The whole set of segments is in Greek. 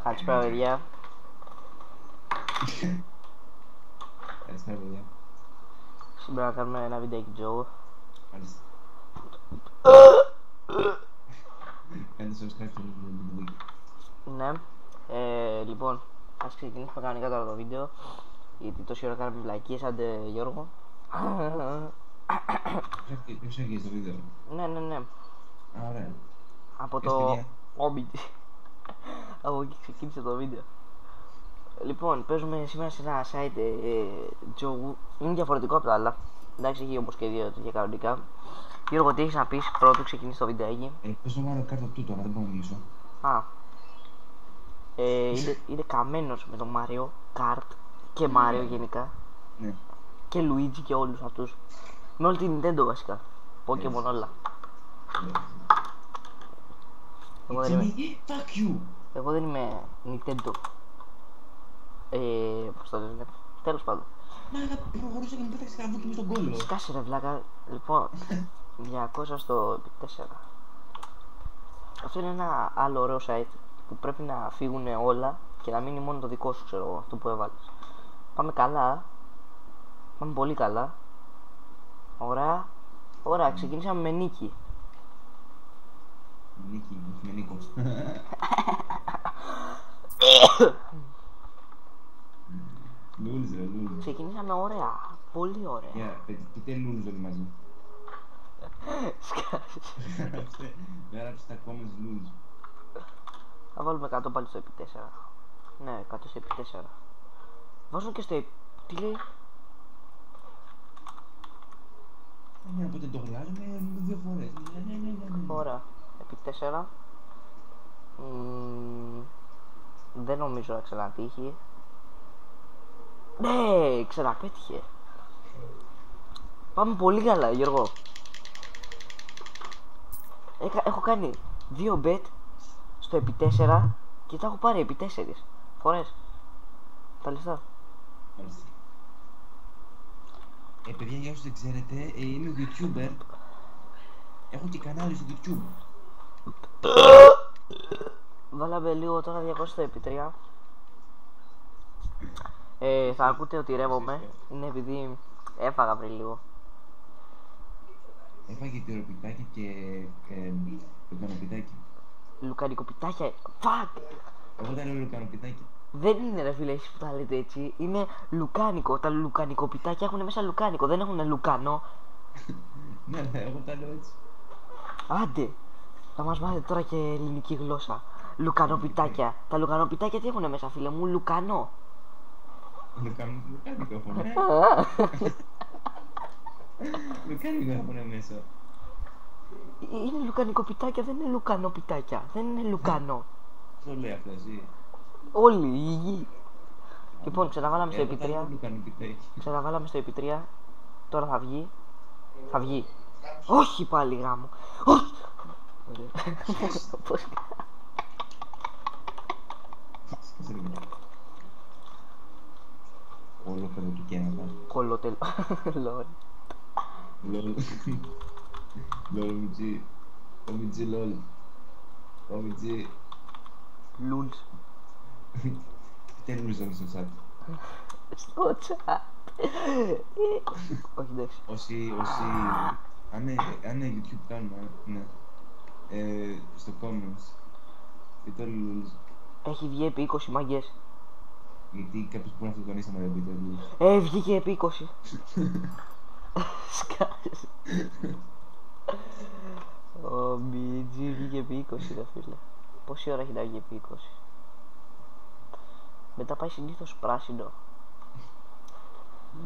Καλησπέρα, παιδιά. Καλησπέρα, παιδιά. Σήμερα θα κάνουμε ένα βιντεάκι Τζο. Μάλιστα. Κάντε subscribe στο video. Ναι. Λοιπόν, ας ξεκινήσουμε κανονικά τώρα το βίντεο. Γιατί τόση ώρα κάνουμε βλακίες, άντε Γιώργο. Ποιος έρχεται στο βίντεο? Ναι. Α, ωραία. Από Πες, το παιδιά. Hobbit. Από εκεί ξεκίνησε το βίντεο. Λοιπόν, παίζουμε σήμερα σε ένα site Τζο. Είναι διαφορετικό από τα άλλα. Εντάξει, έχει όπως και δύο τέτοια κανονικά. Γιώργο, τι έχεις να πεις πρώτου ξεκινήσει το βιντεάκι? Πες το Mario Kart του τώρα, δεν μπορώ να μιλήσω. Α, είναι καμένος με το Mario Kart και Mario γενικά Ναι. και Luigi και όλους αυτούς. Με όλη την Nintendo βασικά. Pokemon όλα. Εγώ δεν είμαι Nintendo. Πώς το λένε. Τέλος πάντων. Μα προχωρούσα και μου πέταξε καβούκι μες στον κόλλο. Σκάσε ρε βλάκα. Λοιπόν, 200 στο 4. Αυτό είναι ένα άλλο ωραίο site που πρέπει να φύγουν όλα και να μείνει μόνο το δικό σου, ξέρω εγώ, αυτό που έβαλες. Πάμε καλά. Πάμε πολύ καλά. Ωραία. Ωραία, ξεκινήσαμε με νίκη. Νίκη, όχι με Νίκο. Λούλς ρε, λούλς. Ξεκινήσαμε ωραία. Πολύ ωραία. Πείτε λούλς όλοι μαζί. Σκάσεις. Γράψτε στα comments λούλς. Θα βάλουμε 100 πάλι στο επί 4. Ναι, 100 στο επί 4. Βάζω και στο επί... Τι λέει? Ναι, οπότε το χρειάζομαι 2 φορές. Ναι. Ωραία. Επί 4. Δεν νομίζω να ξανατύχει. Ναι, ξαναπέτυχε. Πάμε πολύ καλά, Γιώργο. Έχω κάνει 2 bet στο επί 4 και τα έχω πάρει επί 4 φορές. Τα λεφτά. Μάλιστα. Παιδιά, για όσους δεν ξέρετε, είμαι YouTuber. Έχω και κανάλι στο YouTube. Βάλαμε λίγο τώρα 200 στο επί 3. Θα ακούτε ότι ρεύομαι. Είναι επειδή έφαγα πριν λίγο. Έφαγε τυροπιτάκι και λουκανοπιτάκι. Λουκανικοπιτάκια. Fuck! Εγώ τα λέω λουκανοπιτάκι. Δεν είναι ρε φίλε εσείς που τα λέτε έτσι. Είναι λουκάνικο. Τα λουκανικοπιτάκια έχουν μέσα λουκάνικο. Δεν έχουν λουκανό. Ναι, εγώ τα λέω έτσι. Άντε. Θα μας μάθετε τώρα και ελληνική γλώσσα. Λουκανοπιτάκια. Τα λουκανοπιτάκια τι έχουν μέσα φίλε μου? Λουκανό. Λουκάνικο έχουν. Λουκάνικο έχουν μέσα. Είναι λουκανικοπιτάκια, δεν είναι λουκανοπιτάκια. Δεν είναι λουκανό. Το λέει αυτό εσύ. Όλοι οι γη. Λοιπόν, ξαναβάλαμε στο επί 3. Λουκανοπιτάκι. Ξαναβάλαμε στο επί 3. Τώρα θα βγει. Θα βγει. Όχι πάλι γάμο. Όχι. Πώς... Όλο πέρα του κένατα. Κολοτέλο. Λόρ. Λόλ. Λόλ μιτζί. Ο μιτζί λόλ. Ο μιτζί. Λούλς. Τι λούλς όλος στο chat. Στο chat. Όχι εντάξει. Όσοι αν YouTube κάνουμε, ναι. Στο comments. Πείτε όλοι λούλς. Έχει βγει επί 20 μάγκες. Γιατί κάποιος μπορεί να αυτοκτονήσει άμα δεν πείτε λούλς. Βγήκε επί 20. Σκάσε. Ο BG βγήκε επί 20 ρε φίλε. Πόση ώρα έχει να βγει επί 20? Μετά πάει συνήθως πράσινο.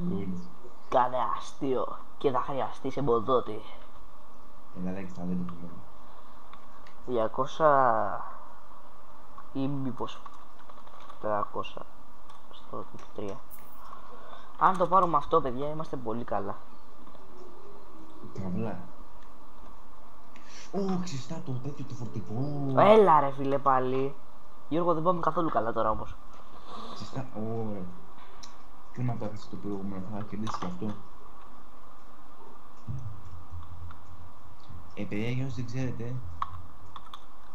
Λούλς. Κάνε αστείο και θα χρειαστείς εμποδότη. Ελαδάκι θα δεν το πούμε. 200 ή μήπως 400 στο 3. Αν το πάρουμε αυτό παιδιά είμαστε πολύ καλά. Καβλά. Ω, ξεστά το τέτοιο το φορτηγό. Έλα ρε φίλε πάλι. Γιώργο δεν πάμε καθόλου καλά τώρα όμως. Ξεστά, ωραία. Κρίμα το άφησε το προηγούμενο, θα κερδίσει και αυτό. Παιδιά, για όσοι δεν ξέρετε,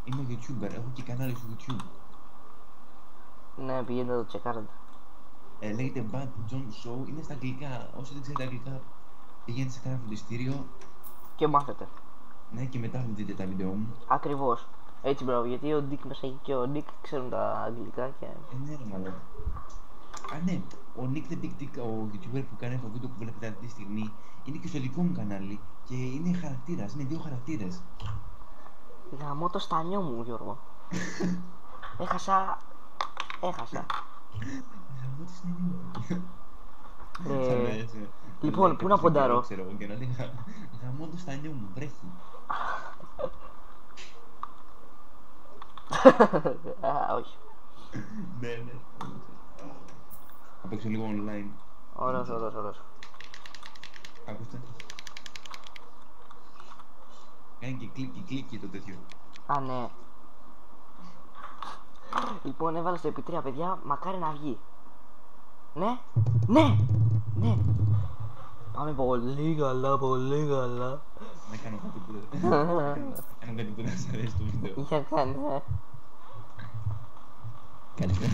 είμαι YouTuber, έχω και κανάλι στο YouTube. Ναι, πηγαίνετε να το τσεκάρετε. Λέγεται Bad John Show, είναι στα αγγλικά. Όσοι δεν ξέρετε αγγλικά, πηγαίνετε σε κανένα φροντιστήριο. Και μάθετε. Ναι, και μετά θα δείτε τα βίντεο μου. Ακριβώς. Έτσι μπράβο, γιατί ο Ντίκ μέσα εκεί και ο Ντίκ ξέρουν τα αγγλικά και... Ναι, ρε μάλλον. Α, ναι, ο Nick the Big Dick, ο YouTuber που κάνει το βίντεο που βλέπετε αυτή τη στιγμή, είναι και στο δικό μου κανάλι και είναι χαρακτήρας, είναι δύο χαρακτήρες. Γαμώ το στανιό μου, Γιώργο. Έχασα. Γαμώ τη στανιό μου. Λοιπόν, πού να ποντάρω. Ξέρω εγώ και να λέει γαμώ το στανιό μου, βρέχει. Όχι. Ναι, ναι. Θα παίξω λίγο online. Ωραίος. Άκουστε. Κάνει και κλικ το τέτοιο. Α, ναι. Λοιπόν, έβαλα στο επί 3, παιδιά, μακάρι να βγει. Ναι. Πάμε πολύ καλά. Να κάνω κάτι που δεν σας αρέσει στο βίντεο. Για κάνε. Καλησπέρα.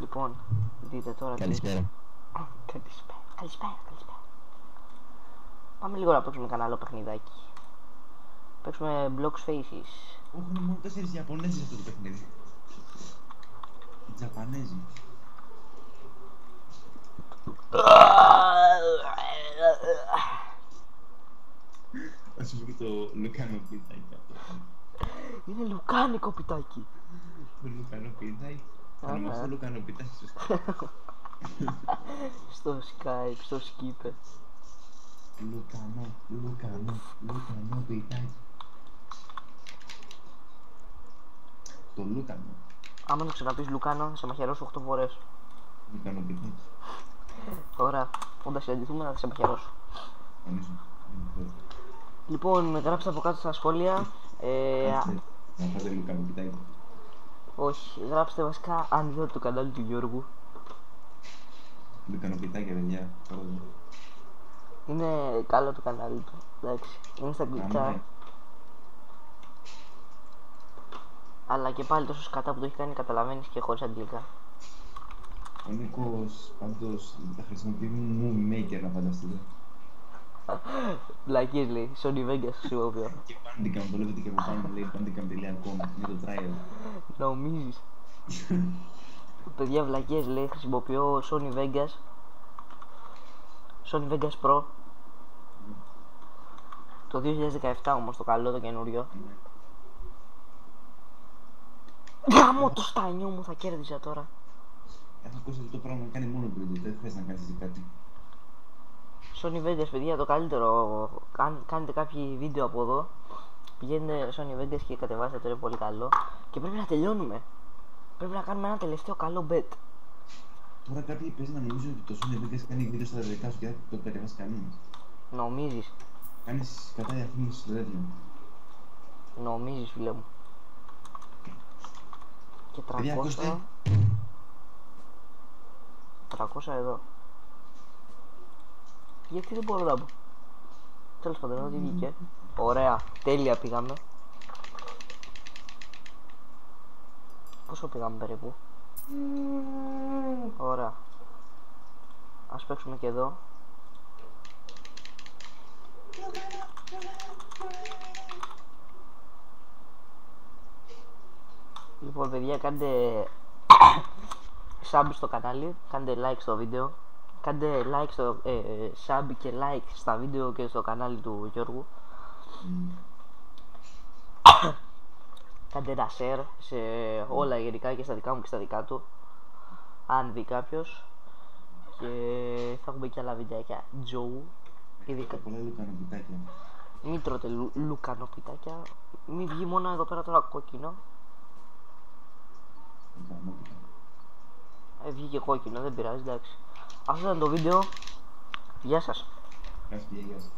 Λοιπόν, δείτε τώρα. Καλησπέρα. Καλησπέρα. Πάμε λίγο να παίξουμε κανένα άλλο παιχνιδάκι. Παίξουμε Blocks Faces. Έχουν μόνο 4 Ιαπωνέζοι σε αυτό το παιχνίδι. Τζαπανέζοι. Θα σου πει το Λουκάνο πιτάκι αυτό. Είναι λουκάνικο πιτάκι. Το Λουκάνο πιτάκι. Θα ονομαστεί Λουκάνο πιτάκι στο Skype. Στο Skype. Λουκάνο πιτάκι. Το Λούκανο. Άμα το ξαναπείς Λουκάνο θα σε μαχαιρώσω 8 φορές. Λουκάνο πιτάκι. Ωραία, όταν συναντηθούμε θα σε μαχαιρώσω. Λοιπόν, γράψτε από κάτω στα σχόλια. Να φάτε Λουκάνο πιτάκι. Όχι, γράψτε βασικά αν είδατε το κανάλι του Γιώργου. Λουκάνο πιτάκι, παιδιά. Είναι καλό το κανάλι του, εντάξει, είναι στα αγγλικά. Αλλά και πάλι τόσο σκατά που το έχει κάνει καταλαβαίνεις και χωρίς αγγλικά. Ο Νίκος πάντως θα χρησιμοποιεί Movie Maker να φανταστείτε. Βλακίες λέει, Sony Vegas χρησιμοποιώ. Και Bandicam, το βλέπετε και από πάνω λέει bandicam.com για το trial. Νομίζεις. Παιδιά βλακίες λέει, χρησιμοποιώ Sony Vegas. Sony Vegas Pro. Το 2017 όμως το καλό, το καινούριο. Γάμο το στανιό μου, θα κέρδισα τώρα. Έχω ακούσει αυτό το πράγμα κάνει μόνο πριν, δεν χρειάζεται να κάνεις εσύ κάτι. Sony Vegas, παιδιά, το καλύτερο. Κάνετε κάποιοι βίντεο από εδώ. Πηγαίνετε Sony Vegas και κατεβάστε το, είναι πολύ καλό. Και πρέπει να τελειώνουμε. Πρέπει να κάνουμε ένα τελευταίο καλό bet. Τώρα κάποιοι παίζουν να νομίζουν ότι το Sony Vegas κάνει βίντεο στα δεδικά σου και δεν το κατεβάσει κανένας. Νομίζεις. Κάνεις κατά διαφήμιση στο τέτοιο. Νομίζεις, φίλε μου. Και 300. Παιδιά, ακούστε. 300 εδώ. Γιατί δεν μπορώ να μπω. Τέλος πάντων, εδώ τι βγήκε. Ωραία, τέλεια πήγαμε. Πόσο πήγαμε περίπου. Ωραία. Ας παίξουμε και εδώ. Λοιπόν παιδιά, κάντε sub στο κανάλι, κάντε like στο βίντεο, κάντε like στο sub και like στα βίντεο και στο κανάλι του Γιώργου. Κάντε ένα share σε όλα γενικά και στα δικά μου και στα δικά του, αν δει κάποιος. Και θα έχουμε και άλλα βιντεάκια Joe. Ειδικά πολλά λουκανοπιτάκια. μην τρώτε λουκανοπιτάκια. Μην βγει μόνο εδώ πέρα τώρα κόκκινο. Βγήκε κόκκινο, δεν πειράζει, εντάξει. Αυτό ήταν το βίντεο. Γεια σας. Γεια σας.